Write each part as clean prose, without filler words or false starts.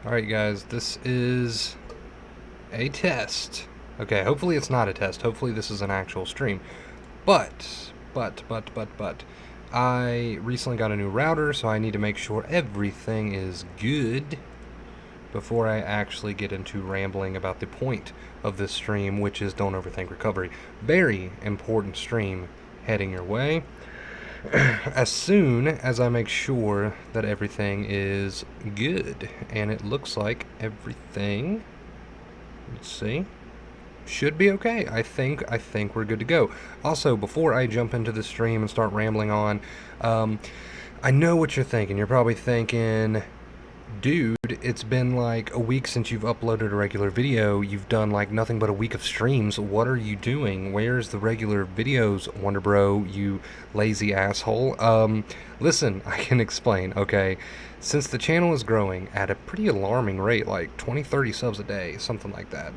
Alright guys, this is a test. Okay, hopefully it's not a test. Hopefully this is an actual stream. But, I recently got a new router, so I need to make sure everything is good before I actually get into rambling about the point of this stream, which is Don't Overthink Recovery. Very important stream heading your way. As soon as I make sure that everything is good, and it looks like everything, let's see, should be okay. I think we're good to go. Also, before I jump into the stream and start rambling on, I know what you're thinking. You're probably thinking, dude, it's been like a week since you've uploaded a regular video. You've done like nothing but a week of streams. What are you doing? Where's the regular videos, Wonder Bro, you lazy asshole? Listen, I can explain, okay? Since the channel is growing at a pretty alarming rate, like 20-30 subs a day, something like that,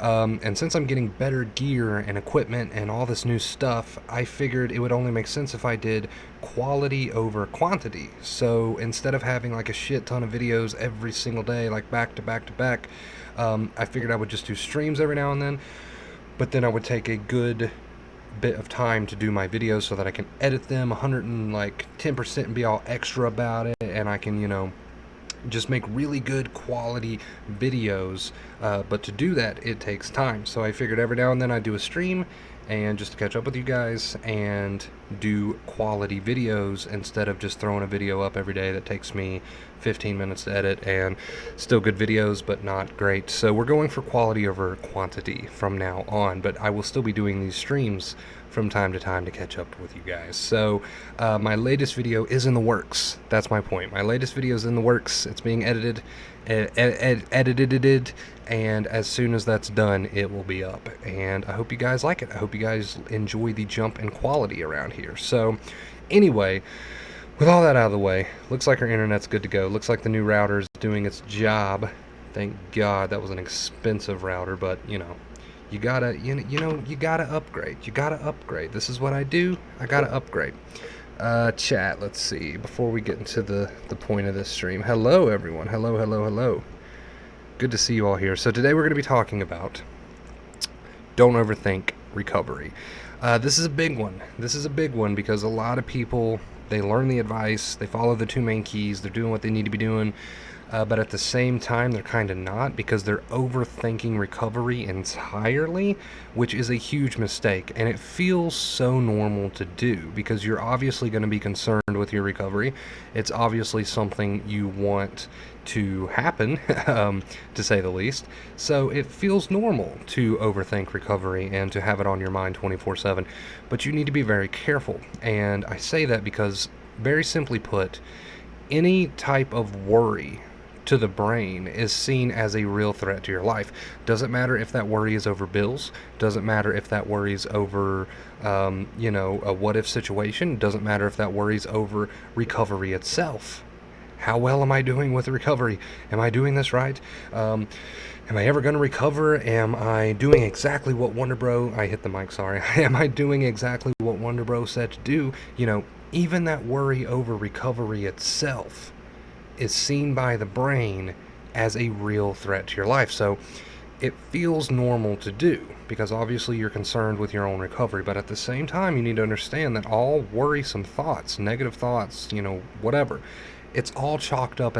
and since I'm getting better gear and equipment and all this new stuff, I figured it would only make sense if I did quality over quantity. So instead of having like a shit ton of videos every single day, like back to back to back, I figured I would just do streams every now and then, but then I would take a good bit of time to do my videos so that I can edit them 110% and be all extra about it, and I can, just make really good quality videos, but to do that it takes time. So I figured every now and then I'd do a stream and just to catch up with you guys and do quality videos instead of just throwing a video up every day that takes me 15 minutes to edit, and still good videos but not great. So we're going for quality over quantity from now on, but I will still be doing these streams from time to time to catch up with you guys. So my latest video is in the works. That's my point. My latest video is in the works. It's being edited, and as soon as that's done, it will be up. And I hope you guys like it. I hope you guys enjoy the jump in quality around here. So anyway, with all that out of the way, looks like our internet's good to go. Looks like the new router is doing its job. Thank God. That was an expensive router, but you gotta you gotta upgrade. You gotta upgrade. This is what I do. I gotta upgrade. Chat, let's see, before we get into the point of this stream. Hello everyone. Hello. Good to see you all here. So today we're going to be talking about Don't Overthink Recovery. This is a big one. This is a big one because a lot of people, they learn the advice, they follow the two main keys, they're doing what they need to be doing, but at the same time they're kind of not, because they're overthinking recovery entirely, which is a huge mistake. And it feels so normal to do because you're obviously going to be concerned with your recovery. It's obviously something you want to happen, to say the least. So it feels normal to overthink recovery and to have it on your mind 24/7, but you need to be very careful. And I say that because, very simply put, any type of worry to the brain is seen as a real threat to your life. Doesn't matter if that worry is over bills, doesn't matter if that worry's over a what if situation, doesn't matter if that worry's over recovery itself. How well am I doing with recovery? Am I doing this right? Am I ever going to recover? Am I doing exactly what Wonder Bro, I hit the mic, sorry. Am I doing exactly what Wonder Bro said to do? Even that worry over recovery itself is seen by the brain as a real threat to your life. So it feels normal to do because obviously you're concerned with your own recovery, but at the same time you need to understand that all worrisome thoughts, negative thoughts, whatever, it's all chalked up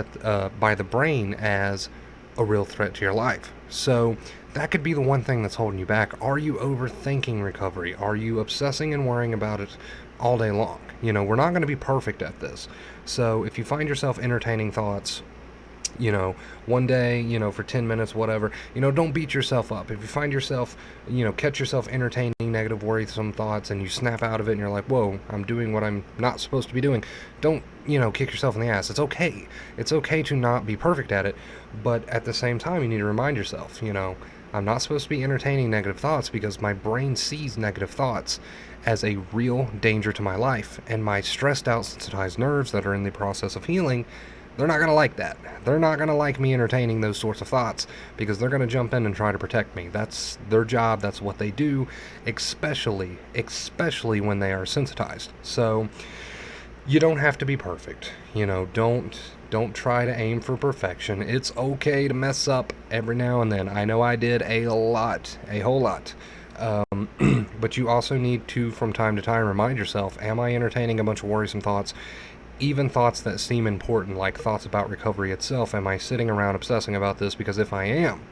by the brain as a real threat to your life. So that could be the one thing that's holding you back. Are you overthinking recovery? Are you obsessing and worrying about it all day long? We're not going to be perfect at this. So if you find yourself entertaining thoughts, one day, for 10 minutes, whatever, don't beat yourself up. If you find yourself, catch yourself entertaining negative, worrisome thoughts and you snap out of it and you're like, whoa, I'm doing what I'm not supposed to be doing, don't, kick yourself in the ass. It's okay. It's okay to not be perfect at it, but at the same time, you need to remind yourself, I'm not supposed to be entertaining negative thoughts because my brain sees negative thoughts as a real danger to my life, and my stressed out, sensitized nerves that are in the process of healing, they're not going to like that. They're not going to like me entertaining those sorts of thoughts because they're going to jump in and try to protect me. That's their job. That's what they do, especially when they are sensitized. So you don't have to be perfect. Don't Don't try to aim for perfection. It's okay to mess up every now and then. I know I did a whole lot. But you also need to, from time to time, remind yourself, am I entertaining a bunch of worrisome thoughts? Even thoughts that seem important, like thoughts about recovery itself. Am I sitting around obsessing about this? Because if I am,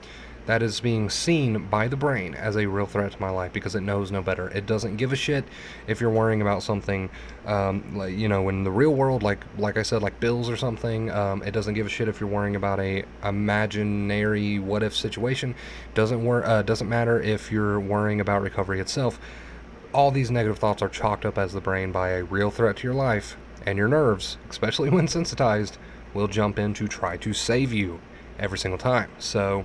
that is being seen by the brain as a real threat to my life, because it knows no better. It doesn't give a shit if you're worrying about something, like, in the real world, like I said, like bills or something. It doesn't give a shit if you're worrying about a imaginary what if situation. Doesn't matter if you're worrying about recovery itself. All these negative thoughts are chalked up as the brain by a real threat to your life, and your nerves, especially when sensitized, will jump in to try to save you every single time. So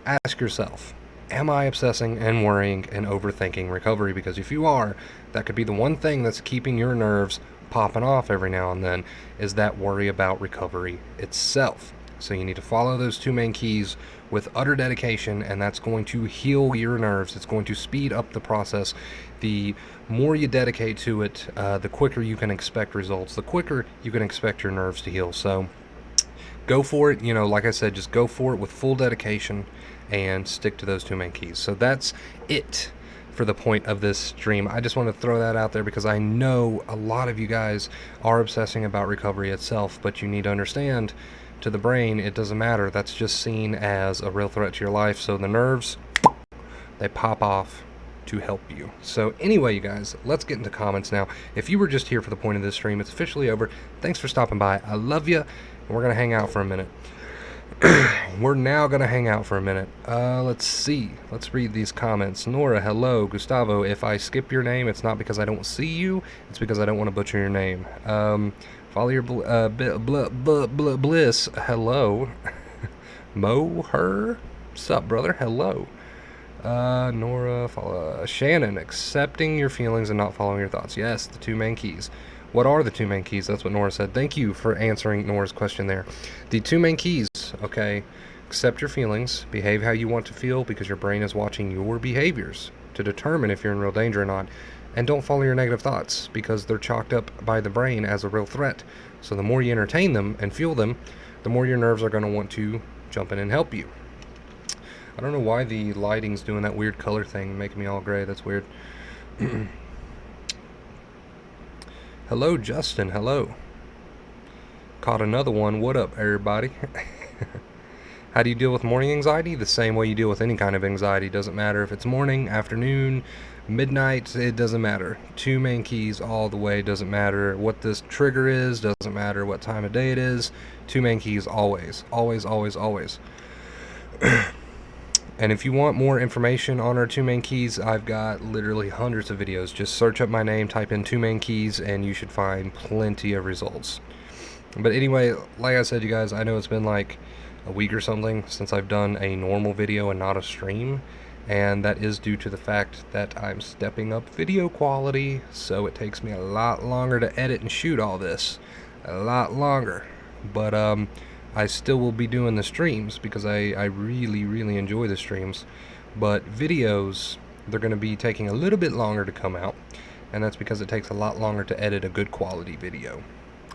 ask yourself, am I obsessing and worrying and overthinking recovery? Because if you are, that could be the one thing that's keeping your nerves popping off every now and then, is that worry about recovery itself. So you need to follow those two main keys with utter dedication, and that's going to heal your nerves. It's going to speed up the process. The more you dedicate to it, the quicker you can expect results, the quicker you can expect your nerves to heal. So go for it. Like I said, just go for it with full dedication and stick to those two main keys. So that's it for the point of this stream. I just want to throw that out there because I know a lot of you guys are obsessing about recovery itself, but you need to understand, to the brain, it doesn't matter. That's just seen as a real threat to your life. So the nerves, they pop off to help you. So anyway, you guys, let's get into comments now. If you were just here for the point of this stream, it's officially over. Thanks for stopping by. I love you. We're going to hang out for a minute. We're now going to hang out for a minute. Let's see. Let's read these comments. Nora, hello. Gustavo, if I skip your name, it's not because I don't see you. It's because I don't want to butcher your name. Follow your bliss. Hello. Mo, her. Sup, brother? Hello. Nora, follow. Shannon, accepting your feelings and not following your thoughts. Yes, the two main keys. What are the two main keys? That's what Nora said. Thank you for answering Nora's question there. The two main keys, okay? Accept your feelings, behave how you want to feel, because your brain is watching your behaviors to determine if you're in real danger or not. And don't follow your negative thoughts, because they're chalked up by the brain as a real threat. So the more you entertain them and fuel them, the more your nerves are going to want to jump in and help you. I don't know why the lighting's doing that weird color thing, making me all gray. That's weird. Hello, Justin. Hello. Caught another one. What up, everybody? How do you deal with morning anxiety? The same way you deal with any kind of anxiety. Doesn't matter if it's morning, afternoon, midnight, it doesn't matter. Two main keys all the way. Doesn't matter what this trigger is. Doesn't matter what time of day it is. Two main keys always. Always, always, always. And if you want more information on our two main keys, I've got literally hundreds of videos. Just search up my name, type in two main keys, and you should find plenty of results. But anyway, like I said, you guys, I know it's been like a week or something since I've done a normal video and not a stream. And that is due to the fact that I'm stepping up video quality, so it takes me a lot longer to edit and shoot all this. A lot longer. But, I still will be doing the streams because I really, really enjoy the streams. But videos, they're going to be taking a little bit longer to come out. And that's because it takes a lot longer to edit a good quality video.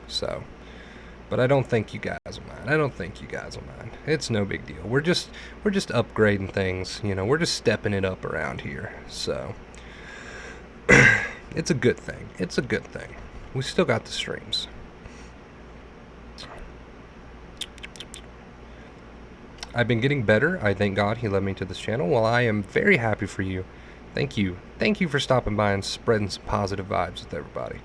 So, but I don't think you guys will mind. I don't think you guys will mind. It's no big deal. We're just upgrading things. We're just stepping it up around here. So, it's a good thing. It's a good thing. We still got the streams. I've been getting better. I thank God he led me to this channel. Well, I am very happy for you. Thank you. Thank you for stopping by and spreading some positive vibes with everybody.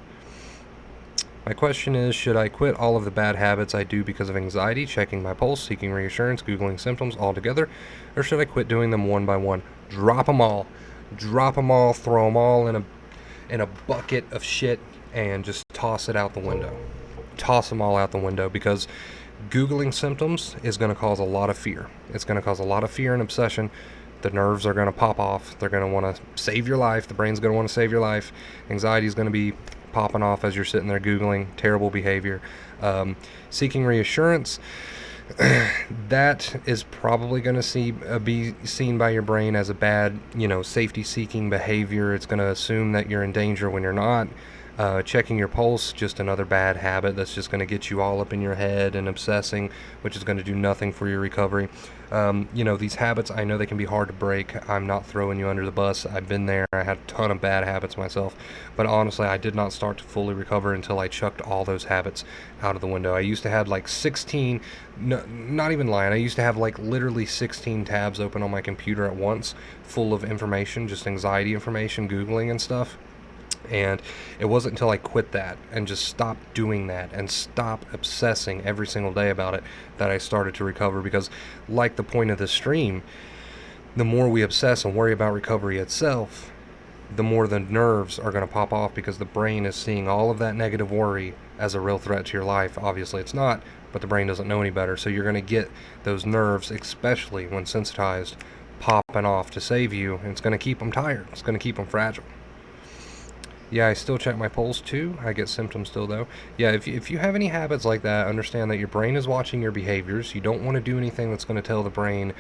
My question is, should I quit all of the bad habits I do because of anxiety, checking my pulse, seeking reassurance, Googling symptoms altogether, or should I quit doing them one by one? Drop them all. Drop them all, throw them all in a bucket of shit, and just toss it out the window. Toss them all out the window, because Googling symptoms is going to cause a lot of fear. It's going to cause a lot of fear and obsession. The nerves are going to pop off. They're going to want to save your life. The brain's going to want to save your life. Anxiety is going to be popping off as you're sitting there Googling terrible behavior. Seeking reassurance, that is probably going to be seen by your brain as a bad, safety-seeking behavior. It's going to assume that you're in danger when you're not. Checking your pulse, just another bad habit that's just going to get you all up in your head and obsessing, which is going to do nothing for your recovery. These habits, I know they can be hard to break. I'm not throwing you under the bus. I've been there. I had a ton of bad habits myself. But honestly, I did not start to fully recover until I chucked all those habits out of the window. I used to have like 16, no, not even lying, I used to have like literally 16 tabs open on my computer at once, full of information, just anxiety information, Googling and stuff. And it wasn't until I quit that and just stopped doing that and stopped obsessing every single day about it that I started to recover. Because, like the point of the stream, the more we obsess and worry about recovery itself, the more the nerves are going to pop off, because the brain is seeing all of that negative worry as a real threat to your life. Obviously it's not, but the brain doesn't know any better. So you're going to get those nerves, especially when sensitized, popping off to save you, and it's going to keep them tired. It's going to keep them fragile. Yeah, I still check my pulse too. I get symptoms still though. Yeah, if you have any habits like that, understand that your brain is watching your behaviors. You don't want to do anything that's going to tell the brain,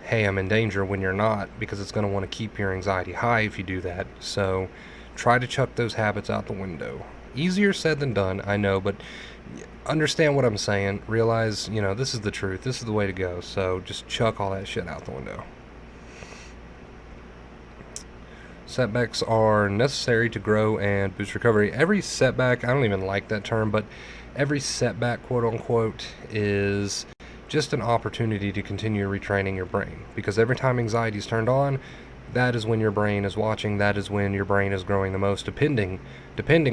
hey, I'm in danger, when you're not, because it's going to want to keep your anxiety high if you do that. So try to chuck those habits out the window. Easier said than done, I know, but understand what I'm saying. Realize, this is the truth. This is the way to go. So just chuck all that shit out the window. Setbacks are necessary to grow and boost recovery. Every setback, I don't even like that term, but every setback, quote unquote, is just an opportunity to continue retraining your brain. Because every time anxiety is turned on, that is when your brain is watching. That is when your brain is growing the most, depending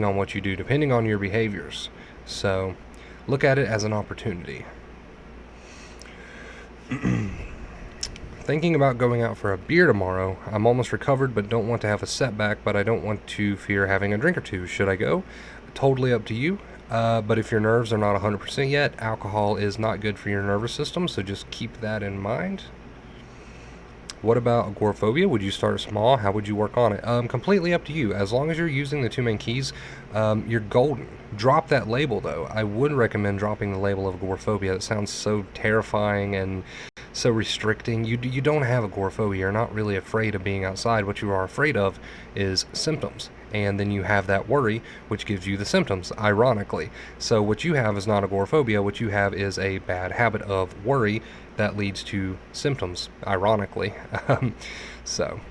on what you do, depending on your behaviors. So look at it as an opportunity. Thinking about going out for a beer tomorrow. I'm almost recovered but don't want to have a setback, but I don't want to fear having a drink or two. Should I go? Totally up to you. But if your nerves are not 100% yet, alcohol is not good for your nervous system, so just keep that in mind. What about agoraphobia? Would you start small? How would you work on it? Completely up to you. As long as you're using the two main keys, you're golden. Drop that label, though. I would recommend dropping the label of agoraphobia. It sounds so terrifying and so restricting. You don't have agoraphobia. You're not really afraid of being outside. What you are afraid of is symptoms. And then you have that worry, which gives you the symptoms, ironically. So what you have is not agoraphobia. What you have is a bad habit of worry that leads to symptoms, ironically. So,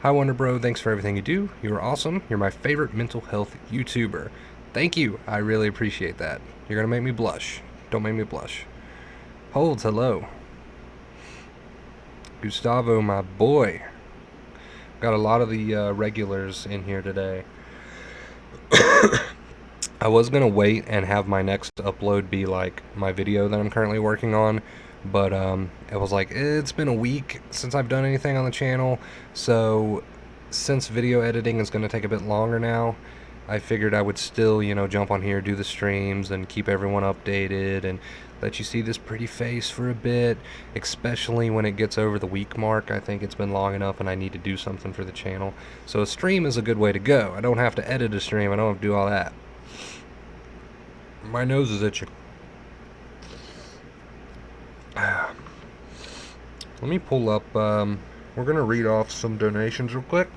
hi Wonder Bro, thanks for everything you do. You're awesome. You're my favorite mental health YouTuber. Thank you. I really appreciate that. You're gonna make me blush. Don't make me blush. Holds, hello. Gustavo, my boy. Got a lot of the regulars in here today. I was going to wait and have my next upload be like my video that I'm currently working on, but it was like, it's been a week since I've done anything on the channel, so since video editing is going to take a bit longer now, I figured I would still, jump on here, do the streams, and keep everyone updated, and let you see this pretty face for a bit, especially when it gets over the week mark. I think it's been long enough and I need to do something for the channel. So a stream is a good way to go. I don't have to edit a stream. I don't have to do all that. My nose is itching. Let me pull up, we're going to read off some donations real quick.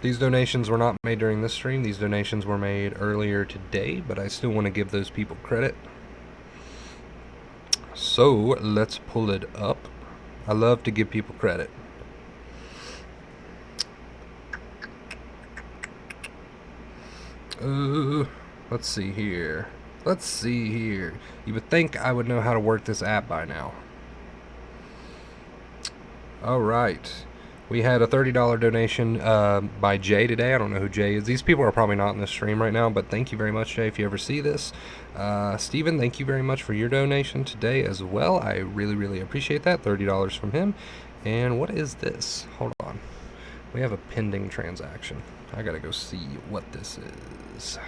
These donations were not made during this stream. These donations were made earlier today, but I still want to give those people credit. So, let's pull it up. I love to give people credit. Let's see here. You would think I would know how to work this app by now. Alright. We had a $30 donation by Jay today. I don't know who Jay is. These people are probably not in the stream right now, but thank you very much, Jay, if you ever see this. Steven, thank you very much for your donation today as well. I really, really appreciate that. $30 from him. And what is this? Hold on. We have a pending transaction. I gotta go see what this is.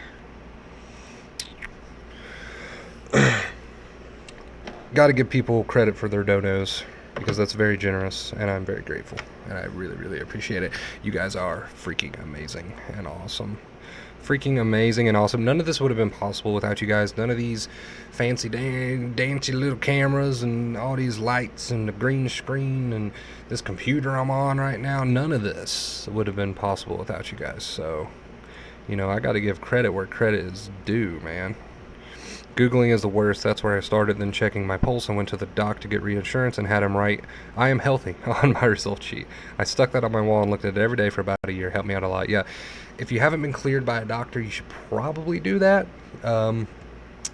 Gotta give people credit for their donos, because that's very generous, and I'm very grateful, and I really, really appreciate it. You guys are freaking amazing and awesome. Freaking amazing and awesome. None of this would have been possible without you guys. None of these fancy dancy little cameras and all these lights and the green screen and this computer I'm on right now. None of this would have been possible without you guys. So You know, I got to give credit where credit is due, man. Googling is the worst. That's where I started. Then checking my pulse and went to the doc to get reinsurance and had him write, "I am healthy" on my result sheet. I stuck that on my wall and looked at it every day for about a year. Helped me out a lot. Yeah, if you haven't been cleared by a doctor, you should probably do that.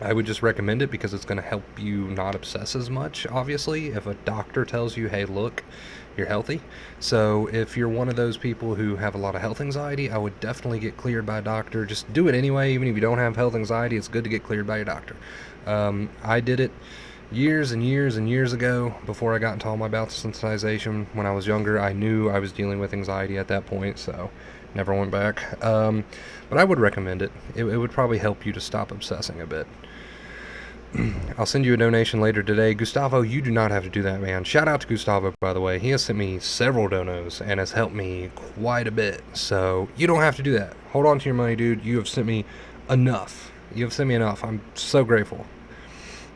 I would just recommend it because it's going to help you not obsess as much, obviously, if a doctor tells you, hey, look, you're healthy. So if you're one of those people who have a lot of health anxiety, I would definitely get cleared by a doctor. Just do it anyway. Even if you don't have health anxiety, it's good to get cleared by your doctor. I did it years and years and years ago before I got into all my bouts of sensitization. When I was younger, I knew I was dealing with anxiety at that point, so never went back. But I would recommend it. It would probably help you to stop obsessing a bit. I'll send you a donation later today. Gustavo, you do not have to do that, man. Shout out to Gustavo, by the way. He has sent me several donos and has helped me quite a bit. So you don't have to do that. Hold on to your money, dude. You have sent me enough. You have sent me enough. I'm so grateful.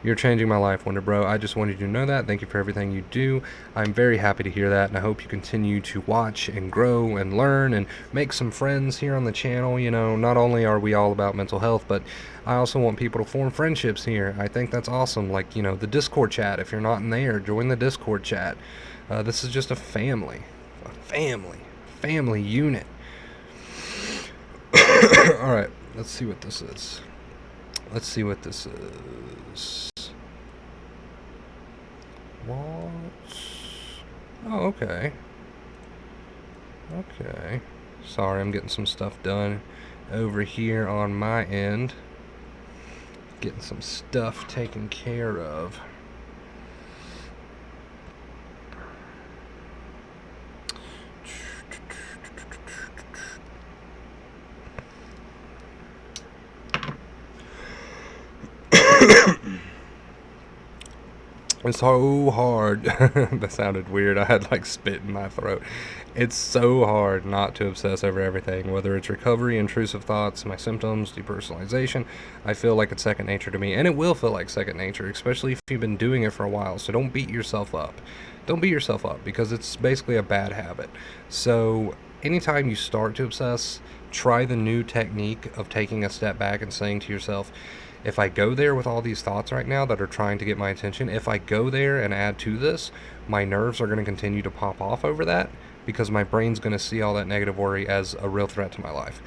You're changing my life, Wonder Bro. I just wanted you to know that. Thank you for everything you do. I'm very happy to hear that, and I hope you continue to watch and grow and learn and make some friends here on the channel. You know, not only are we all about mental health, but I also want people to form friendships here. I think that's awesome. Like, you know, the Discord chat. If you're not in there, join the Discord chat. This is just a family. Family unit. Alright, let's see what this is. What? Oh, okay. Okay. Sorry, I'm getting some stuff done over here on my end. Getting some stuff taken care of. It's so hard. That sounded weird. I had like spit in my throat. It's so hard not to obsess over everything, whether it's recovery, intrusive thoughts, my symptoms, depersonalization. I feel like it's second nature to me, and it will feel like second nature, especially if you've been doing it for a while. So don't beat yourself up. Don't beat yourself up because it's basically a bad habit. So anytime you start to obsess, try the new technique of taking a step back and saying to yourself, if I go there with all these thoughts right now that are trying to get my attention, if I go there and add to this, my nerves are going to continue to pop off over that because my brain's going to see all that negative worry as a real threat to my life.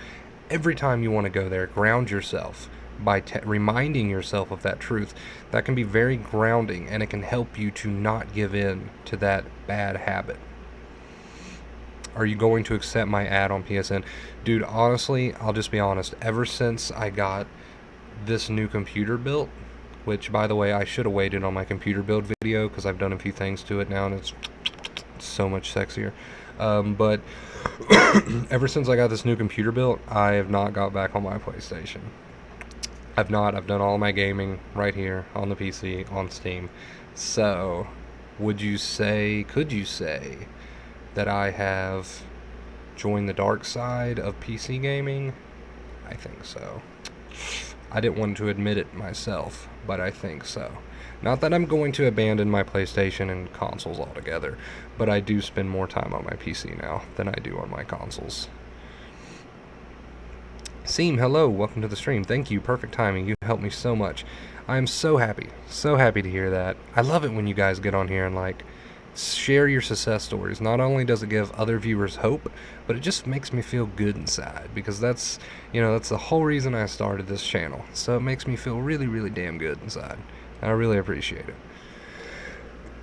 Every time you want to go there, ground yourself by reminding yourself of that truth. That can be very grounding, and it can help you to not give in to that bad habit. Are you going to accept my ad on PSN? Dude, honestly, I'll just be honest. Ever since I got this new computer built, which, by the way, I should have waited on my computer build video because I've done a few things to it now, and it's so much sexier. But ever since I got this new computer built, I have not got back on my PlayStation. I've done all my gaming right here on the PC, on Steam. So, could you say that I have joined the dark side of PC gaming? I think so. I didn't want to admit it myself, but I think so. Not that I'm going to abandon my PlayStation and consoles altogether, but I do spend more time on my PC now than I do on my consoles. Seam, hello, welcome to the stream. Thank you, perfect timing. You helped me so much. I am so happy to hear that. I love it when you guys get on here and like share your success stories. Not only does it give other viewers hope, but it just makes me feel good inside, because that's the whole reason I started this channel. So it makes me feel really, really damn good inside. I really appreciate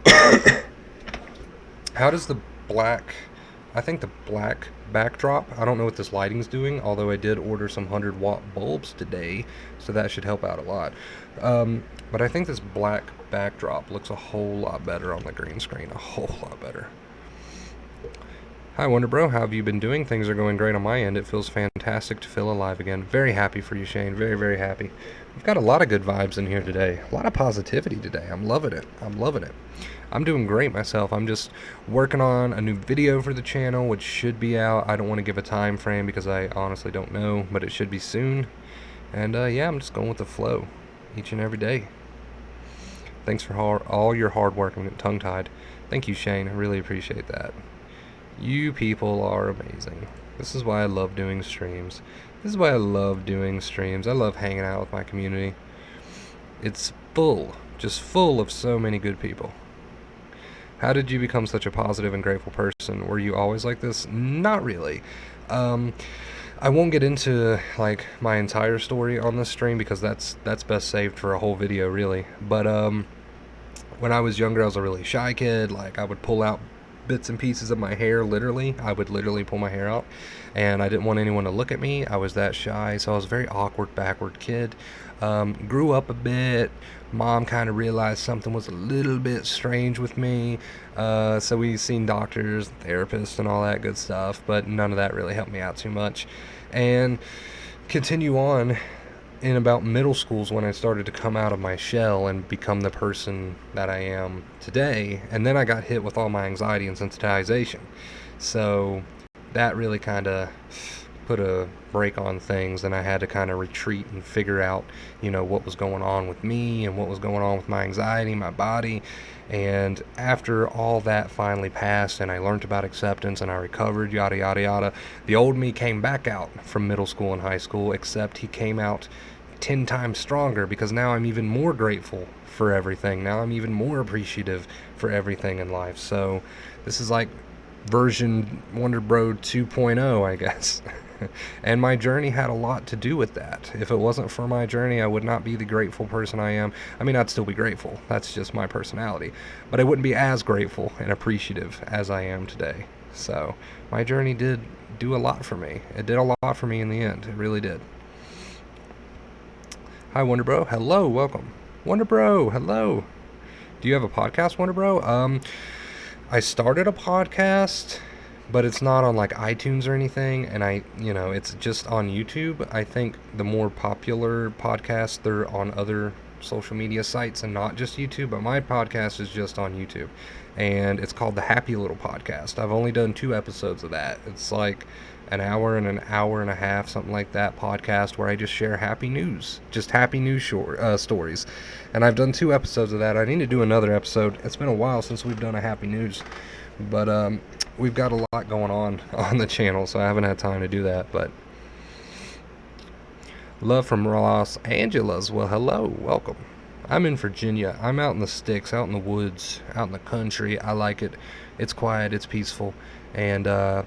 it. How does the black, I think the black backdrop, I don't know what this lighting's doing, although I did order some 100-watt bulbs today, so that should help out a lot. But I think this black backdrop looks a whole lot better on the green screen, a whole lot better. Hi Wonder Bro, how have you been doing? Things are going great on my end. It feels fantastic to feel alive again. Very happy for you, Shane. Very, very happy. We've got a lot of good vibes in here today. A lot of positivity today. I'm loving it. I'm doing great myself. I'm just working on a new video for the channel, which should be out. I don't want to give a time frame because I honestly don't know, but it should be soon. And yeah, I'm just going with the flow each and every day. Thanks for all your hard work. I'm getting tongue-tied. Thank you, Shane. I really appreciate that. You people are amazing. This is why I love doing streams. This is why I love doing streams. I love hanging out with my community. It's full, just full of so many good people. How did you become such a positive and grateful person? Were you always like this? Not really. Um, I won't get into like my entire story on this stream because that's best saved for a whole video, really. But when I was younger, I was a really shy kid. Like, I would pull out bits and pieces of my hair, literally. I would literally pull my hair out, and I didn't want anyone to look at me. I was that shy, so I was a very awkward, backward kid. Grew up a bit. Mom kind of realized something was a little bit strange with me, so we seen doctors, therapists, and all that good stuff, but none of that really helped me out too much. And continue on in about middle schools when I started to come out of my shell and become the person that I am today. And then I got hit with all my anxiety and sensitization. So that really kind of put a break on things, and I had to kind of retreat and figure out, what was going on with me and what was going on with my anxiety, my body. And after all that finally passed and I learned about acceptance and I recovered, yada, yada, yada, the old me came back out from middle school and high school, except he came out 10 times stronger because now I'm even more grateful for everything. Now I'm even more appreciative for everything in life. So this is like version Wonder Bro 2.0, I guess. And my journey had a lot to do with that. If it wasn't for my journey, I would not be the grateful person I am. I mean, I'd still be grateful. That's just my personality. But I wouldn't be as grateful and appreciative as I am today. So my journey did do a lot for me. It did a lot for me in the end. It really did. Hi, Wonder Bro. Hello, welcome. Wonder Bro, hello. Do you have a podcast, Wonder Bro? I started a podcast, but it's not on like iTunes or anything, and it's just on YouTube. I think the more popular podcasts, they're on other social media sites and not just YouTube, but my podcast is just on YouTube, and it's called the Happy Little Podcast. I've only done 2 episodes of that. It's like an hour and an hour and a half, something like that, podcast where I just share happy news, just happy news stories. And I've done 2 episodes of that. I need to do another episode. It's been a while since we've done a happy news, but we've got a lot going on the channel, so I haven't had time to do that. But love from Los Angeles. Well, hello, welcome. I'm in Virginia. I'm out in the sticks, out in the woods, out in the country. I like it. It's quiet, it's peaceful. And, I'm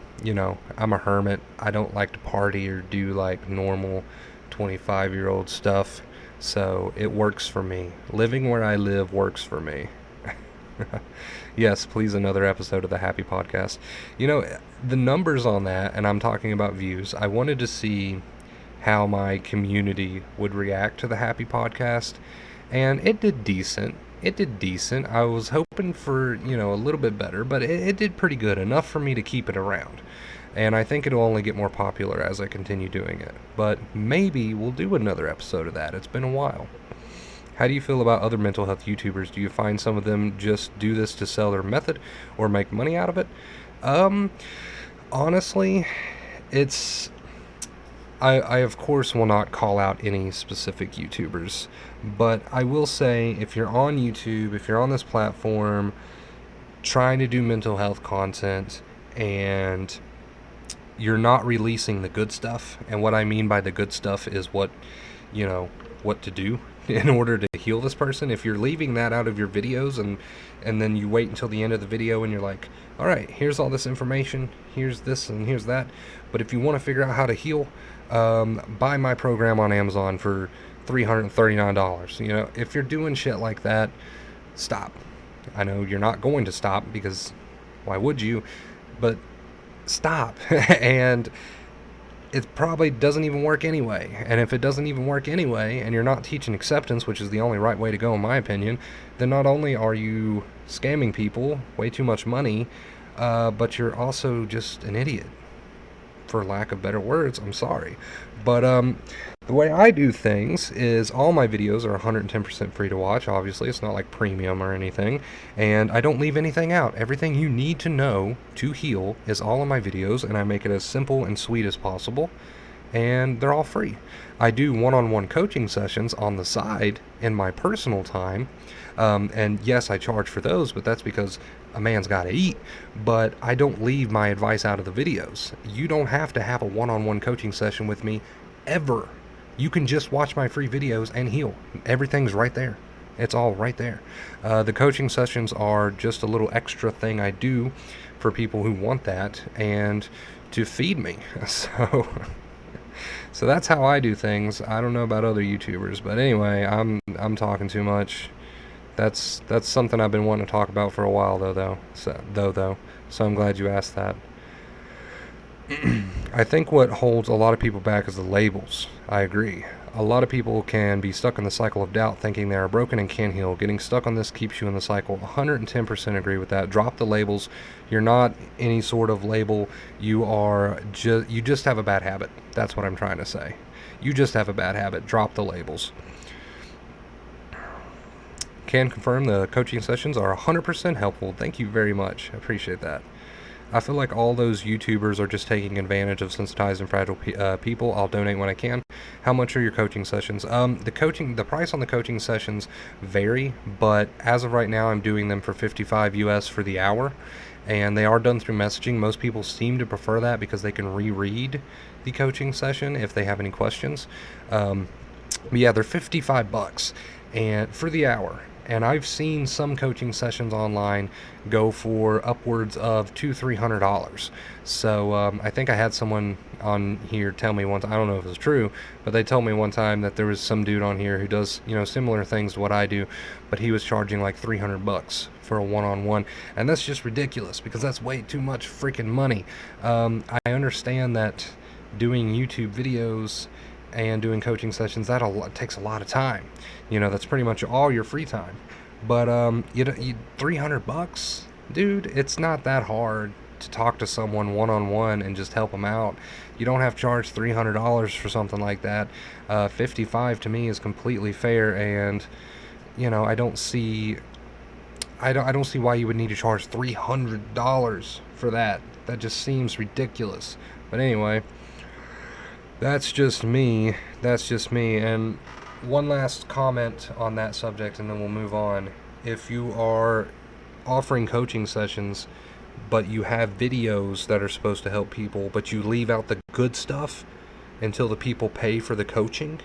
a hermit. I don't like to party or do like normal 25-year-old stuff. So it works for me. Living where I live works for me. Yes, please, another episode of the Happy Podcast. The numbers on that, and I'm talking about views, I wanted to see how my community would react to the Happy Podcast, and it did decent. I was hoping for, a little bit better, but it did pretty good, enough for me to keep it around. And I think it'll only get more popular as I continue doing it. But maybe we'll do another episode of that. It's been a while. How do you feel about other mental health YouTubers? Do you find some of them just do this to sell their method or make money out of it? Honestly, I of course will not call out any specific YouTubers, but I will say if you're on YouTube, if you're on this platform trying to do mental health content and you're not releasing the good stuff, and what I mean by the good stuff is what to do in order to heal this person. If you're leaving that out of your videos and then you wait until the end of the video and you're like, all right, here's all this information, here's this and here's that, but if you want to figure out how to heal, buy my program on Amazon for $339. If you're doing shit like that, stop. I know you're not going to stop because why would you? But stop. And it probably doesn't even work anyway. And if it doesn't even work anyway, and you're not teaching acceptance, which is the only right way to go in my opinion, then not only are you scamming people way too much money, but you're also just an idiot. For lack of better words, I'm sorry. But the way I do things is all my videos are 110% free to watch. Obviously, it's not like premium or anything, and I don't leave anything out. Everything you need to know to heal is all in my videos, and I make it as simple and sweet as possible, and they're all free. I do one-on-one coaching sessions on the side in my personal time, And yes, I charge for those, but that's because a man's got to eat. But I don't leave my advice out of the videos. You don't have to have a one-on-one coaching session with me ever. You can just watch my free videos and heal. Everything's right there. It's all right there. The coaching sessions are just a little extra thing I do for people who want that and to feed me. So that's how I do things. I don't know about other YouTubers, but anyway, I'm talking too much. That's something I've been wanting to talk about for a while though. So I'm glad you asked that. I think what holds a lot of people back is the labels. I agree. A lot of people can be stuck in the cycle of doubt, thinking they are broken and can't heal. Getting stuck on this keeps you in the cycle. 110% agree with that. Drop the labels. You're not any sort of label. You just have a bad habit. That's what I'm trying to say. You just have a bad habit. Drop the labels. Can confirm the coaching sessions are 100% helpful. Thank you very much. I appreciate that. I feel like all those YouTubers are just taking advantage of sensitized and fragile people. I'll donate when I can. How much are your coaching sessions? The price on the coaching sessions vary, but as of right now, I'm doing them for $55 US for the hour, and they are done through messaging. Most people seem to prefer that because they can reread the coaching session if they have any questions. But yeah, they're $55 and for the hour. And I've seen some coaching sessions online go for upwards of $200-300. So I think I had someone on here tell me once, I don't know if it's true, but they told me one time that there was some dude on here who does, similar things to what I do, but he was charging like $300 for a one-on-one, and that's just ridiculous because that's way too much freaking money. I understand that doing YouTube videos and doing coaching sessions, takes a lot of time. That's pretty much all your free time. But $300, dude, it's not that hard to talk to someone one-on-one and just help them out. You don't have to charge $300 for something like that. 55 to me is completely fair, and I don't see why you would need to charge $300 for that. That just seems ridiculous. But anyway, that's just me. And one last comment on that subject, and then we'll move on. If you are offering coaching sessions, but you have videos that are supposed to help people, but you leave out the good stuff until the people pay for the coaching,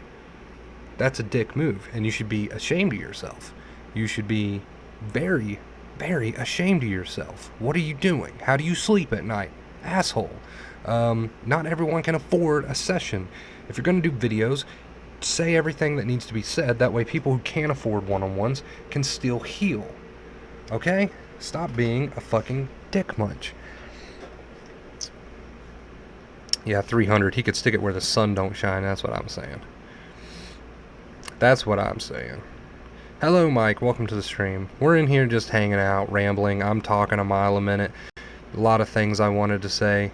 that's a dick move, and you should be ashamed of yourself. You should be very, very ashamed of yourself. What are you doing? How do you sleep at night? Asshole. Not everyone can afford a session. If you're going to do videos, say everything that needs to be said. That way people who can't afford one-on-ones can still heal. Okay? Stop being a fucking dick munch. Yeah, 300. He could stick it where the sun don't shine. That's what I'm saying. Hello, Mike. Welcome to the stream. We're in here just hanging out, rambling. I'm talking a mile a minute. A lot of things I wanted to say.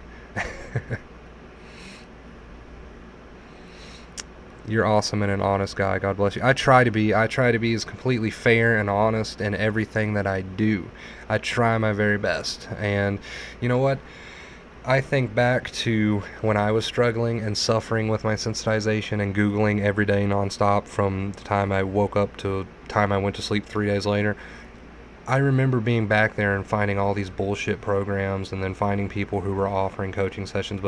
You're awesome and an honest guy. God bless you. I try to be as completely fair and honest in everything that I do. I try my very best. And you know what? I think back to when I was struggling and suffering with my sensitization and Googling every day nonstop from the time I woke up to the time I went to sleep 3 days later. I remember being back there and finding all these bullshit programs, and then finding people who were offering coaching sessions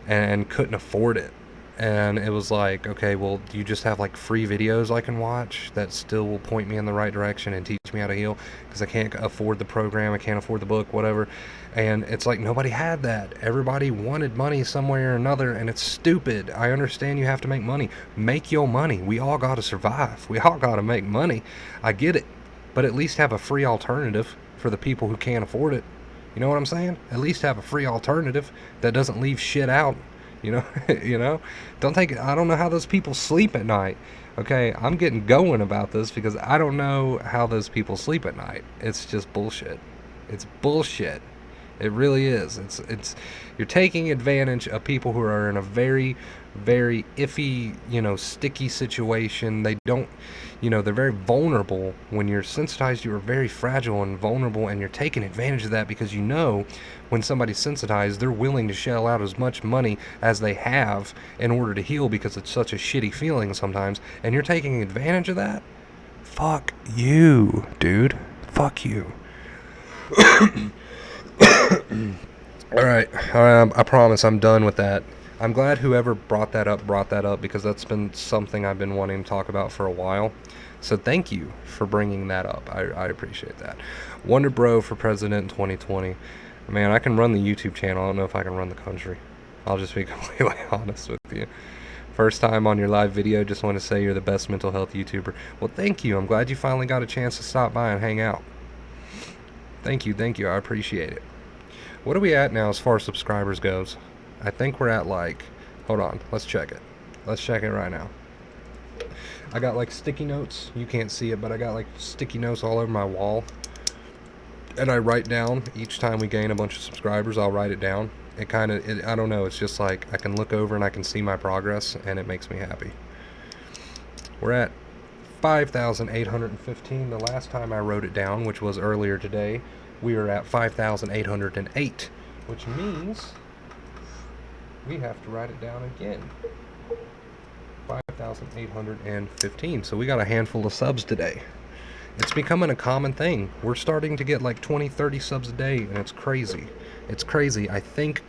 and couldn't afford it. And it was like, okay, well, do you just have like free videos I can watch that still will point me in the right direction and teach me how to heal? Because I can't afford the program, I can't afford the book, whatever. And it's like nobody had that. Everybody wanted money some way or another, and it's stupid. I understand you have to make money. Make your money. We all got to survive. We all got to make money. I get it. But at least have a free alternative for the people who can't afford it. You know what I'm saying? At least have a free alternative that doesn't leave shit out. I don't know how those people sleep at night. Okay, I'm getting going about this because I don't know how those people sleep at night. It's just bullshit. It's bullshit. It really is. It's you're taking advantage of people who are in a very, very iffy, sticky situation. They don't, they're very vulnerable. When you're sensitized, you are very fragile and vulnerable, and you're taking advantage of that because when somebody's sensitized, they're willing to shell out as much money as they have in order to heal because it's such a shitty feeling sometimes, and you're taking advantage of that. fuck you, dude. Fuck you. Alright, I promise I'm done with that. I'm glad whoever brought that up because that's been something I've been wanting to talk about for a while. So thank you for bringing that up. I appreciate that. Wonder Bro for president in 2020. Man, I can run the YouTube channel. I don't know if I can run the country. I'll just be completely honest with you. First time on your live video, just want to say you're the best mental health YouTuber. Well, thank you. I'm glad you finally got a chance to stop by and hang out. Thank you. I appreciate it. What are we at now as far as subscribers goes? I think we're at like, hold on, let's check it. Let's check it right now. I got like sticky notes. You can't see it, but I got like sticky notes all over my wall. And I write down each time we gain a bunch of subscribers, I'll write it down. It kind of, I don't know, it's just like I can look over and I can see my progress and it makes me happy. We're at 5,815. The last time I wrote it down, which was earlier today, we are at 5,808, which means we have to write it down again. 5,815. So we got a handful of subs today. It's becoming a common thing. We're starting to get like 20, 30 subs a day, and it's crazy. It's crazy. I think,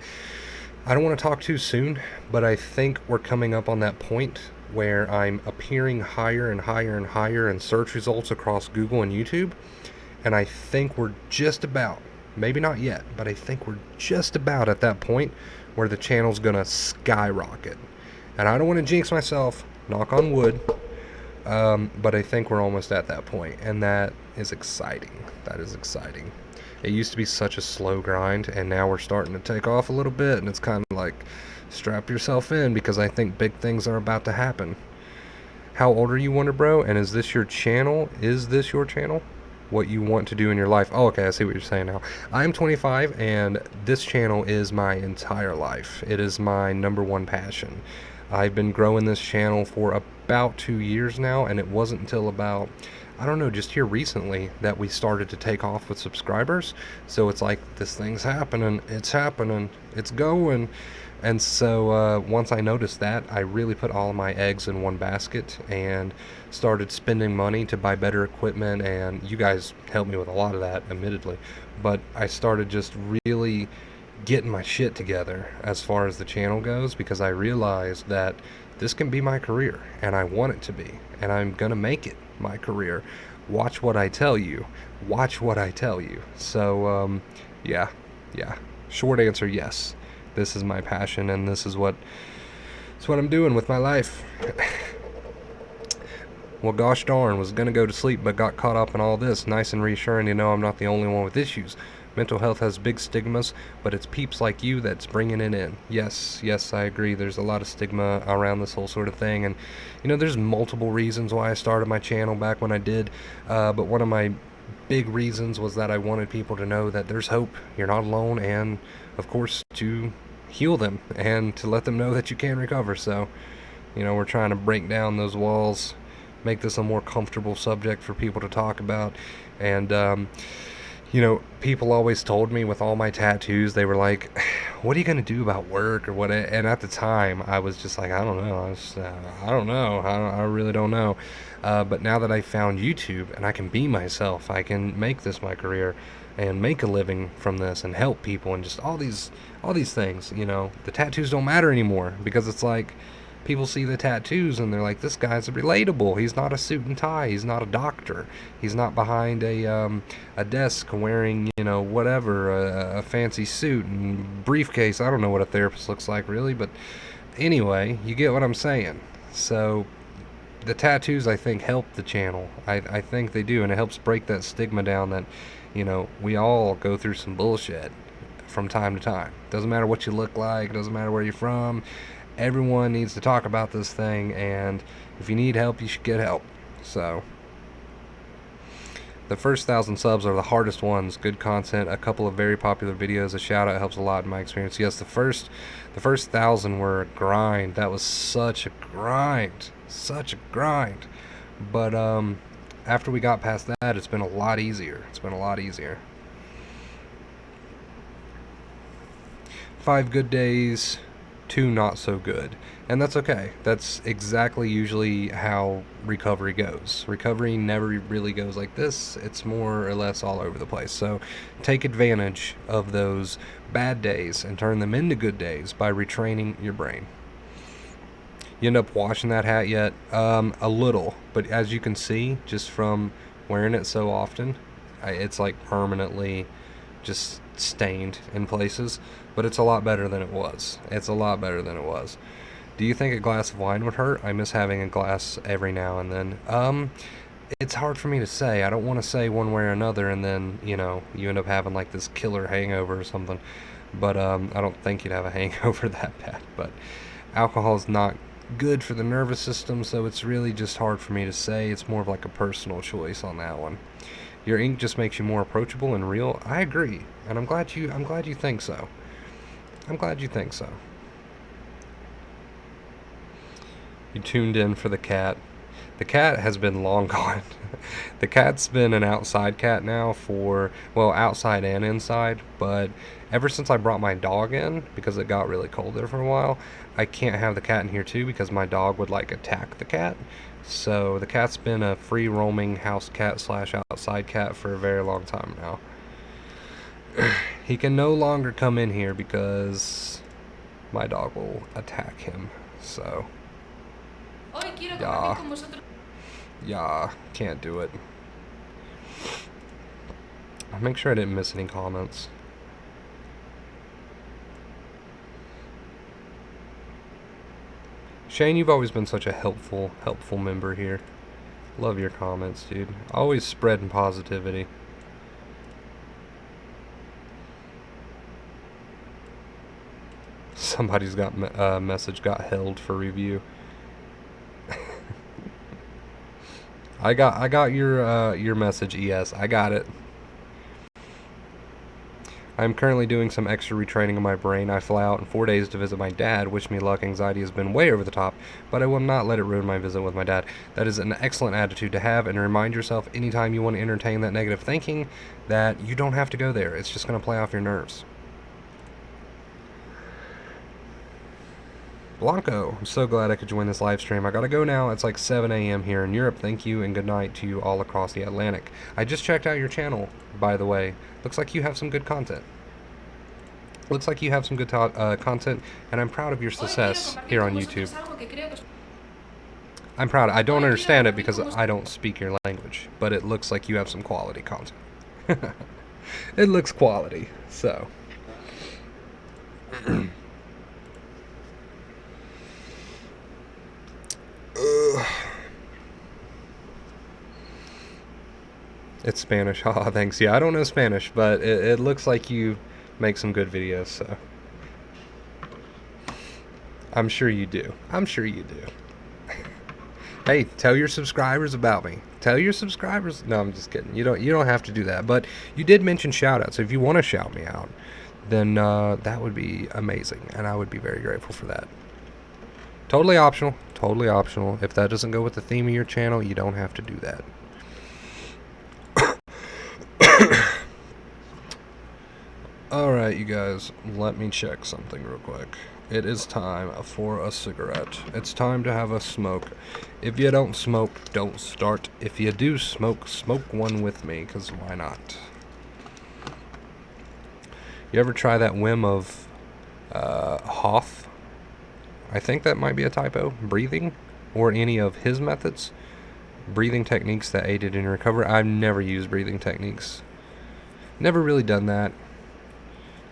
I don't want to talk too soon, but I think we're coming up on that point where I'm appearing higher and higher and higher in search results across Google and YouTube. And I think we're just about, maybe not yet, but I think we're just about at that point where the channel's gonna skyrocket. And I don't want to jinx myself, knock on wood, but I think we're almost at that point, and that is exciting. That is exciting. It used to be such a slow grind, and now we're starting to take off a little bit, and it's kind of like, strap yourself in, because I think big things are about to happen. How old are you, Wonder Bro? And is this your channel? Is this your channel? What you want to do in your life? Oh, okay, I see what you're saying now. I'm 25, and this channel is my entire life. It is my #1 passion. I've been growing this channel for about 2 years now, and it wasn't until about, I don't know, just here recently that we started to take off with subscribers. So it's like, this thing's happening, it's going. And so once I noticed that, I really put all of my eggs in one basket and started spending money to buy better equipment, and you guys helped me with a lot of that, admittedly. But I started just really getting my shit together as far as the channel goes, because I realized that this can be my career, and I want it to be, and I'm gonna make it my career. Watch what I tell you. Watch what I tell you. So yeah. Short answer, yes. This is my passion, and this is what I'm doing with my life. Well, gosh darn, was gonna go to sleep but got caught up in all this. Nice and reassuring to know I'm not the only one with issues. Mental health has big stigmas, but it's peeps like you that's bringing it in. Yes, I agree. There's a lot of stigma around this whole sort of thing, and you know, there's multiple reasons why I started my channel back when I did, but one of my big reasons was that I wanted people to know that there's hope. You're not alone, and of course to heal them and to let them know that you can recover. So, you know, we're trying to break down those walls, make this a more comfortable subject for people to talk about. And you know, people always told me with all my tattoos, they were like, what are you going to do about work or what? And at the time I was just like, I don't know. I really don't know. But now that I found YouTube and I can be myself, I can make this my career and make a living from this and help people and just all these things, you know, the tattoos don't matter anymore, because it's like, people see the tattoos and they're like, this guy's relatable. He's not a suit and tie. He's not a doctor. He's not behind a desk wearing, you know, whatever, a fancy suit and briefcase. I don't know what a therapist looks like, really, but anyway, you get what I'm saying. So the tattoos, I think, help the channel. I think they do, and it helps break that stigma down that, you know, we all go through some bullshit from time to time. Doesn't matter what you look like. Doesn't matter where you're from. Everyone needs to talk about this thing, and if you need help, you should get help. So the first 1,000 subs are the hardest ones. Good content, a couple of very popular videos. A shout out helps a lot in my experience. Yes, the first 1,000 were a grind. That was such a grind. But after we got past that, it's been a lot easier. 5 good days to not so good. And that's okay. That's exactly usually how recovery goes. Recovery never really goes like this. It's more or less all over the place. So take advantage of those bad days and turn them into good days by retraining your brain. You end up washing that hat yet? A little, but as you can see, just from wearing it so often, it's like permanently just stained in places. But it's a lot better than it was. It's a lot better than it was. Do you think a glass of wine would hurt? I miss having a glass every now and then. It's hard for me to say. I don't want to say one way or another, and then you end up having like this killer hangover or something. But I don't think you'd have a hangover that bad. But alcohol is not good for the nervous system, so it's really just hard for me to say. It's more of like a personal choice on that one. Your ink just makes you more approachable and real. I agree, and I'm glad you think so. I'm glad you think so. You tuned in for the cat. The cat has been long gone. The cat's been an outside cat now for, well, outside and inside, but ever since I brought my dog in, because it got really cold there for a while, I can't have the cat in here too because my dog would like attack the cat. So the cat's been a free roaming house cat slash outside cat for a very long time now. He can no longer come in here because my dog will attack him. So yeah, can't do it. I'll make sure I didn't miss any comments. Shane, you've always been such a helpful member here. Love your comments, dude. Always spreading positivity. Somebody's got message got held for review. I got your message, ES. I got it. I'm currently doing some extra retraining of my brain. I fly out in 4 days to visit my dad. Wish me luck. Anxiety has been way over the top, but I will not let it ruin my visit with my dad. That is an excellent attitude to have, and remind yourself anytime you want to entertain that negative thinking that you don't have to go there. It's just going to play off your nerves. Blanco, I'm so glad I could join this live stream. I gotta go now. It's like 7 a.m. here in Europe. Thank you and good night to you all across the Atlantic. I just checked out your channel, by the way. Looks like you have some good content. Looks like you have some good content, and I'm proud of your success here on YouTube. I'm proud. I don't understand it because I don't speak your language, but it looks like you have some quality content. It looks quality, so. It's Spanish. Haha, thanks. Yeah, I don't know Spanish, but it looks like you make some good videos, so. I'm sure you do. I'm sure you do. Hey, tell your subscribers about me. Tell your subscribers. No, I'm just kidding. You don't have to do that. But you did mention shout outs. So if you want to shout me out, then that would be amazing, and I would be very grateful for that. Totally optional. Totally optional. If that doesn't go with the theme of your channel, you don't have to do that. Alright, you guys, let me check something real quick. It is time for a cigarette. It's time to have a smoke. If you don't smoke, don't start. If you do smoke, smoke one with me, because why not? You ever try that whim of Hoff? I think that might be a typo. Breathing? Or any of his methods? Breathing techniques that aided in recovery. I've never used breathing techniques. Never really done that.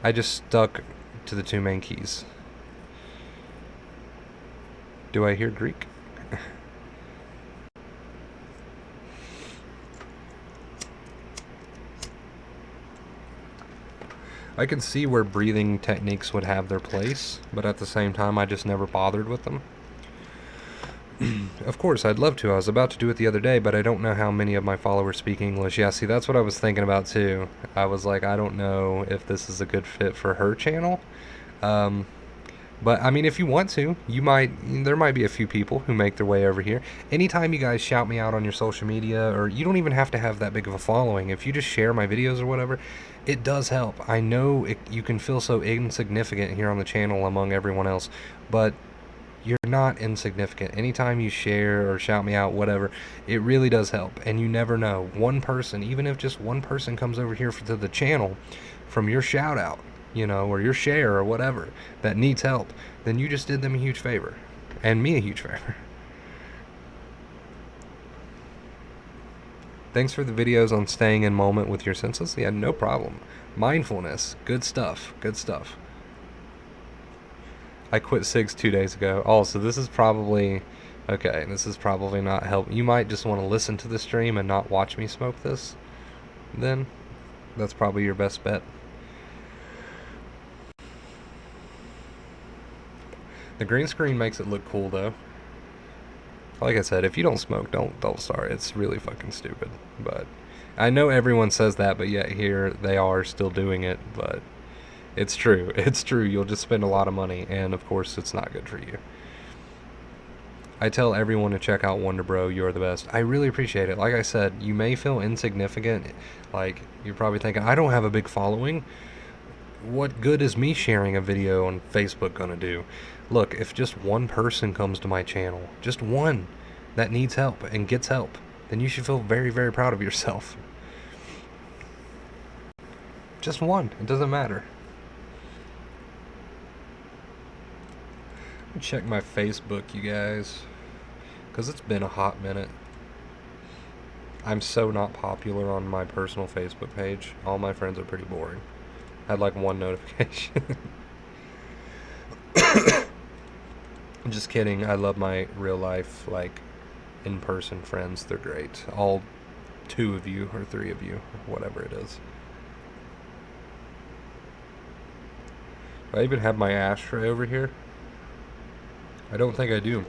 I just stuck to the two main keys. Do I hear Greek? I can see where breathing techniques would have their place, but at the same time I just never bothered with them. Of course, I'd love to. I was about to do it the other day, but I don't know how many of my followers speak English. Yeah, see, that's what I was thinking about too. I was like, I don't know if this is a good fit for her channel. But I mean, if you want to, there might be a few people who make their way over here. Anytime you guys shout me out on your social media, or you don't even have to have that big of a following, if you just share my videos or whatever, it does help. I know you can feel so insignificant here on the channel among everyone else, but you're not insignificant. Anytime you share or shout me out, whatever, it really does help. And you never know. One person, even if just one person comes over here to the channel from your shout out, or your share or whatever, that needs help, then you just did them a huge favor. And me a huge favor. Thanks for the videos on staying in moment with your senses. Yeah, no problem. Mindfulness, good stuff, good stuff. I quit SIGs 2 days ago. Oh, so this is probably... Okay, this is probably not help. You might just want to listen to the stream and not watch me smoke this. Then, that's probably your best bet. The green screen makes it look cool, though. Like I said, if you don't smoke, don't start. It's really fucking stupid. But I know everyone says that, but yet here they are still doing it. But it's true. It's true. You'll just spend a lot of money, and of course, it's not good for you. I tell everyone to check out Wonder Bro. You're the best. I really appreciate it. Like I said, you may feel insignificant. Like, you're probably thinking, I don't have a big following. What good is me sharing a video on Facebook gonna do? Look, if just one person comes to my channel, just one, that needs help and gets help, then you should feel very, very proud of yourself. Just one. It doesn't matter. Check my Facebook, you guys, because it's been a hot minute. I'm so not popular on my personal Facebook page. All my friends are pretty boring. I had like one notification. I'm just kidding. I love my real life, like, in-person friends. They're great. All 2 of you or 3 of you, whatever it is. Do I even have my ashtray over here? I don't think I do.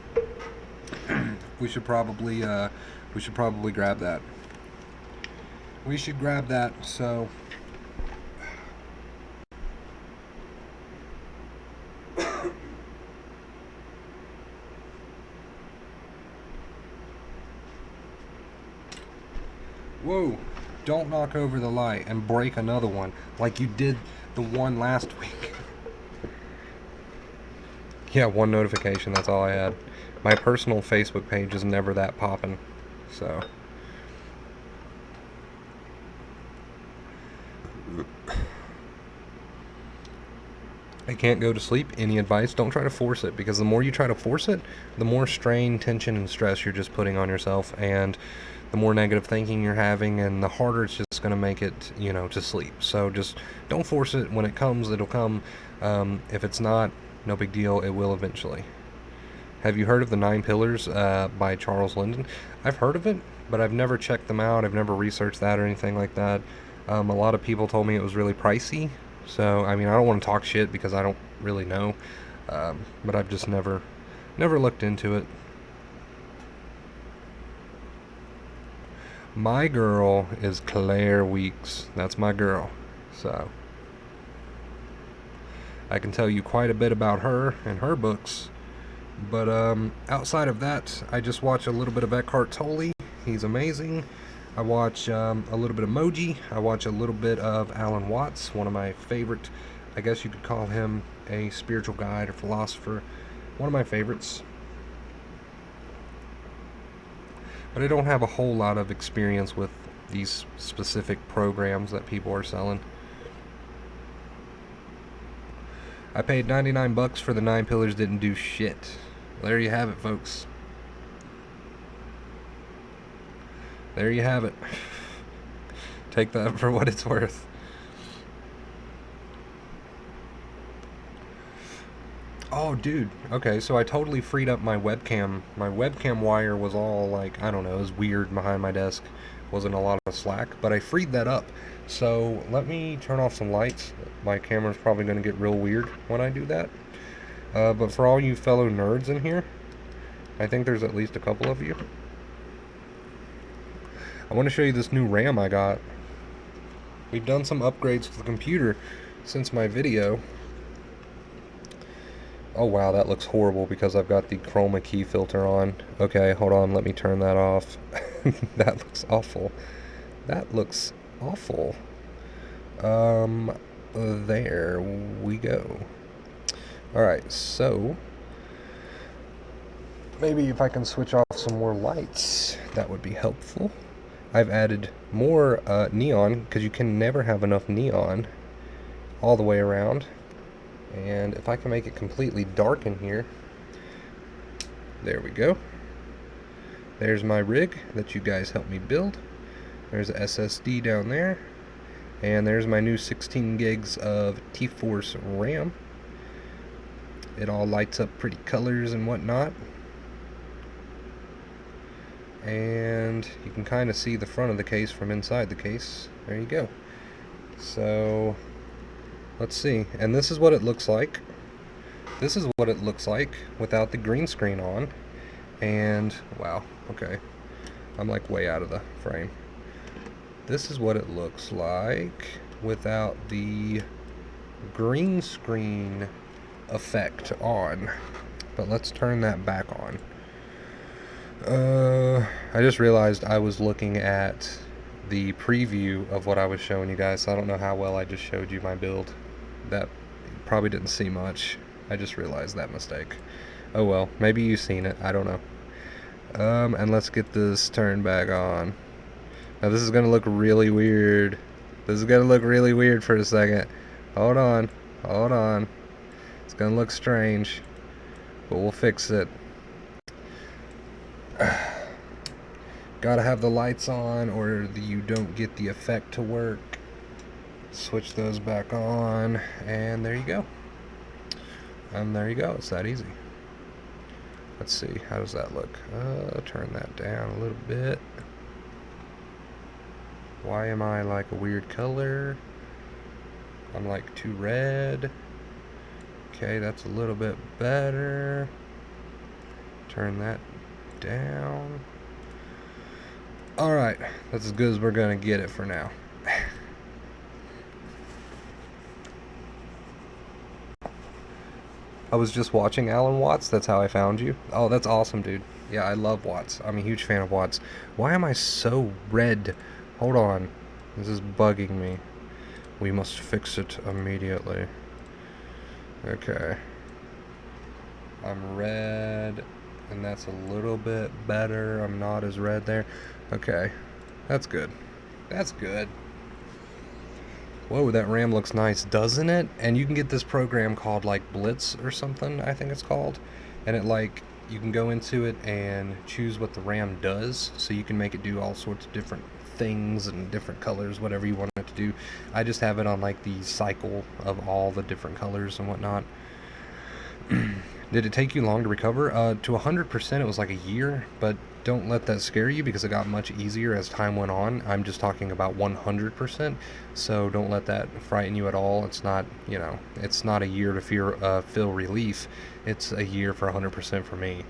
We should probably grab that. We should grab that. So whoa, don't knock over the light and break another one like you did the one last week. Yeah, one notification, that's all I had. My personal Facebook page is never that poppin', so. I can't go to sleep. Any advice? Don't try to force it, because the more you try to force it, the more strain, tension, and stress you're just putting on yourself, and the more negative thinking you're having, and the harder it's just going to make it, to sleep. So just don't force it. When it comes, it'll come. If it's not, no big deal. It will eventually. Have you heard of the 9 Pillars by Charles Linden? I've heard of it, but I've never checked them out. I've never researched that or anything like that. A lot of people told me it was really pricey. So, I mean, I don't want to talk shit because I don't really know. But I've just never looked into it. My girl is Claire Weeks. That's my girl. So, I can tell you quite a bit about her and her books. But outside of that, I just watch a little bit of Eckhart Tolle. He's amazing. I watch a little bit of Moji. I watch a little bit of Alan Watts, one of my favorite, I guess you could call him a spiritual guide or philosopher. One of my favorites. But I don't have a whole lot of experience with these specific programs that people are selling. I paid 99 bucks for the 9 Pillars, didn't do shit. There you have it, folks. There you have it. Take that for what it's worth. Oh, dude. Okay, so I totally freed up my webcam. My webcam wire was all like, I don't know, it was weird behind my desk. Wasn't a lot of slack, but I freed that up. So let me turn off some lights. My camera's probably going to get real weird when I do that. But for all you fellow nerds in here, I think there's at least a couple of you. I want to show you this new RAM I got. We've done some upgrades to the computer since my video. Oh wow, that looks horrible because I've got the chroma key filter on. Okay, hold on, let me turn that off. That looks awful. That looks awful. Um, there we go. Alright, so maybe if I can switch off some more lights, that would be helpful. I've added more neon because you can never have enough neon all the way around. And if I can make it completely dark in here, there we go. There's my rig that you guys helped me build. There's a SSD down there. And there's my new 16 gigs of T-Force RAM. It all lights up pretty colors and whatnot. And you can kind of see the front of the case from inside the case. There you go. So, let's see. And this is what it looks like. This is what it looks like without the green screen on. And, wow, okay. I'm like way out of the frame. This is what it looks like without the green screen effect on. But let's turn that back on. I just realized I was looking at the preview of what I was showing you guys, so I don't know how well I just showed you my build. That probably didn't see much. I just realized that mistake. Oh well, maybe you've seen it, I don't know. And let's get this turned back on. Now this is gonna look really weird. This is gonna look really weird for a second. Hold on, hold on. It's gonna look strange, but we'll fix it. Gotta have the lights on or you don't get the effect to work. Switch those back on, and there you go. And there you go, it's that easy. Let's see, how does that look? Turn that down a little bit. Why am I like a weird color? I'm like too red. Okay, that's a little bit better. Turn that down. Alright, that's as good as we're gonna get it for now. I was just watching Alan Watts, that's how I found you. Oh, that's awesome, dude. Yeah, I love Watts. I'm a huge fan of Watts. Why am I so red? Hold on. This is bugging me. We must fix it immediately. Okay. I'm red, and that's a little bit better. I'm not as red there. Okay. That's good. That's good. Whoa, that RAM looks nice, doesn't it? And you can get this program called like Blitz or something, I think it's called. And it like, you can go into it and choose what the RAM does, so you can make it do all sorts of different things and different colors, whatever you want it to do. I just have it on like the cycle of all the different colors and whatnot. Did it take you long to recover? To 100% it was like a year, but don't let that scare you because it got much easier as time went on. I'm just talking about 100%, so don't let that frighten you at all. It's not, you know, it's not a year to feel relief. It's a year for 100% for me.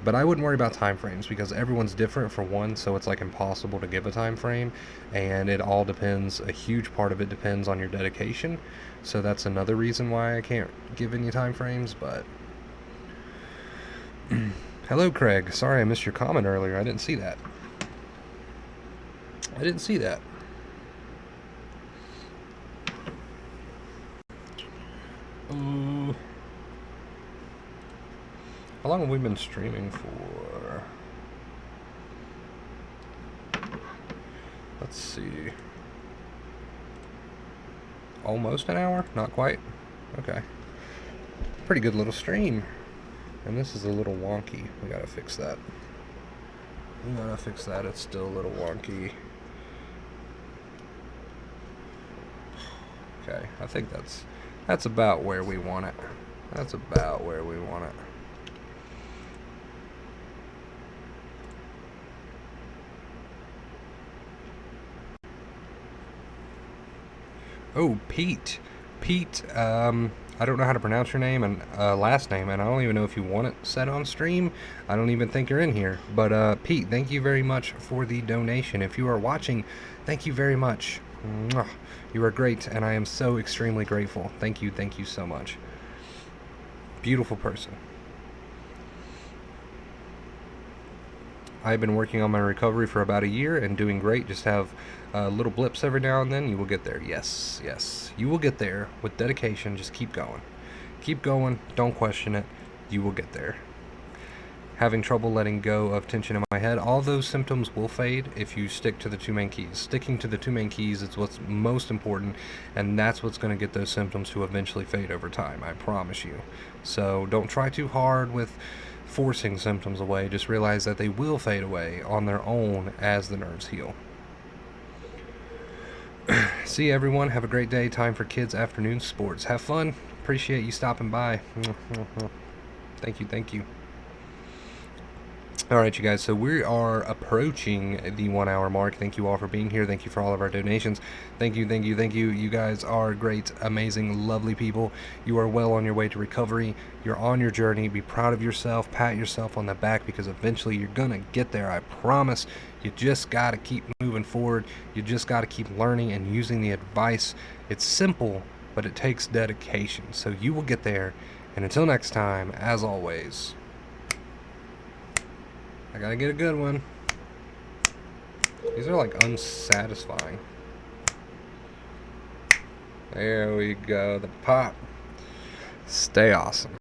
But I wouldn't worry about time frames because everyone's different for one, so it's like impossible to give a time frame, and it all depends, a huge part of it depends on your dedication. So that's another reason why I can't give any time frames, but hello, Craig. Sorry I missed your comment earlier. I didn't see that. I didn't see that. How long have we been streaming for? Let's see. Almost an hour? Not quite? Okay. Pretty good little stream. And this is a little wonky. We gotta fix that. We gotta fix that. It's still a little wonky. Okay, I think that's about where we want it. That's about where we want it. Oh, Pete. Pete, I don't know how to pronounce your name and last name, and I don't even know if you want it said on stream. I don't even think you're in here. But Pete, thank you very much for the donation. If you are watching, thank you very much. Mwah. You are great, and I am so extremely grateful. Thank you so much. Beautiful person. I've been working on my recovery for about a year and doing great. Just have little blips every now and then. You will get there. Yes, yes. You will get there with dedication. Just keep going. Keep going. Don't question it. You will get there. Having trouble letting go of tension in my head, all those symptoms will fade if you stick to the two main keys. Sticking to the two main keys is what's most important, and that's what's going to get those symptoms to eventually fade over time, I promise you. So don't try too hard with forcing symptoms away. Just realize that they will fade away on their own as the nerves heal. See everyone. Have a great day. Time for kids' afternoon sports. Have fun. Appreciate you stopping by. Thank you. Thank you. All right, you guys, so we are approaching the 1 hour mark. Thank you all for being here. Thank you for all of our donations. Thank you. You guys are great, amazing, lovely people. You are well on your way to recovery. You're on your journey. Be proud of yourself. Pat yourself on the back, because eventually you're going to get there. I promise. You just got to keep moving forward. You just got to keep learning and using the advice. It's simple, but it takes dedication. So you will get there. And until next time, as always, I gotta get a good one. These are like unsatisfying. There we go. The pop. Stay awesome.